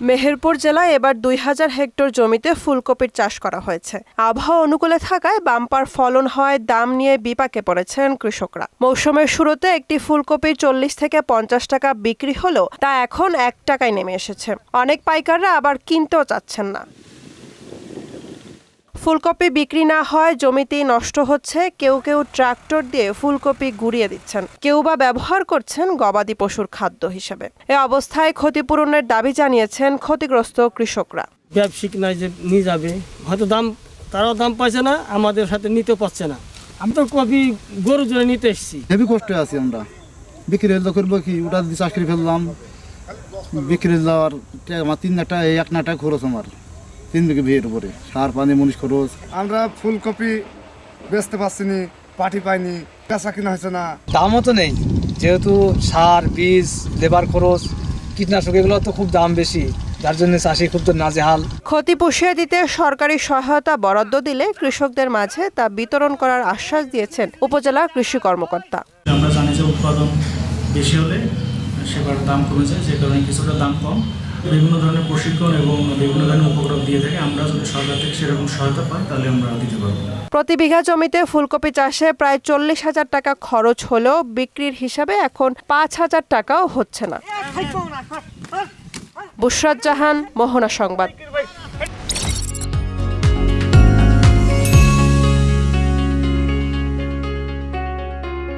মেহেরপুর জেলায় এবার ২০০০ হেক্টর জমিতে ফুলকপির চাষ করা হয়েছে। আবহাওয়া অনুকূলে থাকায় বাম্পার ফলন হওয়ায় দাম নিয়ে বিপাকে পড়েছেন কৃষকরা। মৌসুমের শুরুতে একটি ফুলকপি ৪০ থেকে ৫০ টাকা বিক্রি হলেও তা এখন ১ টাকায় নেমে এসেছে। অনেক পাইকাররা আবার কিনতেও চাচ্ছেন না। ফুলকপি বিক্রি না হয় জমিতেই নষ্ট হচ্ছে। কেউ কেউ ট্রাক্টর দিয়ে ফুলকপি গুঁড়িয়ে দিচ্ছেন, কেউ বা ব্যবহার করছেন গবাদি পশুর খাদ্য হিসেবে। এ অবস্থায় ক্ষতিপূরণের দাবি জানিয়েছেন ক্ষতিগ্রস্ত কৃষকরা। ব্যবসায়িক নাই যে নিয়ে যাবে, হয়তো তারাও দাম পাইছে না, আমাদের সাথে নিতে পারছে না। আমি তো কপি গরুর জন্য নিতে এসেছি। হেভি কষ্টে আছি আমরা। বিক্রি হলে করবো কি, ওটা দিয়ে চাষ করে ফেললাম, বিক্রি যাওয়ার আমার ৩ লাখ টাকা ১ লাখ টাকা খরচ, আমার ৩ বিঘে বিয়ের উপরে সার পানি মনীষ খরচ। আমরা ফুলকপি বেচতে পারছি না, পাটি পাইনি, বেচা কিনা হয়েছে না। দামও তো নেই, যেহেতু সার, বীজ, লেবার খরচ, কীটনাশক এগুলো তো খুব দাম বেশি, যার জন্য চাষি খুব তো নাজেহাল। ক্ষতি পুষিয়ে দিতে সরকারি সহায়তা বরাদ্দ দিলে কৃষকদের মাঝে তা বিতরণ করার আশ্বাস দিয়েছেন উপজেলা কৃষি কর্মকর্তা। আমরা জানি যে উৎপাদন বেশি হলে সেবার দাম কমে যায়, যে কারণে কিছুটা দাম কম। বিভিন্ন ধরনের প্রশিক্ষণ এবং বিভিন্ন ধরনের উপকরণ দিয়ে থাকে। আমরা যদি সরকার থেকে সেরকম সহায়তা পাই তাহলে আমরা দিতে পারবো। প্রতি বিঘা জমিতে ফুলকপি চাষে প্রায় ৪০,০০০ টাকা খরচ হলেও বিক্রির হিসাবে এখন ৫,০০০ টাকাও হচ্ছে না। বুশরাত জাহান, মোহনা সংবাদ।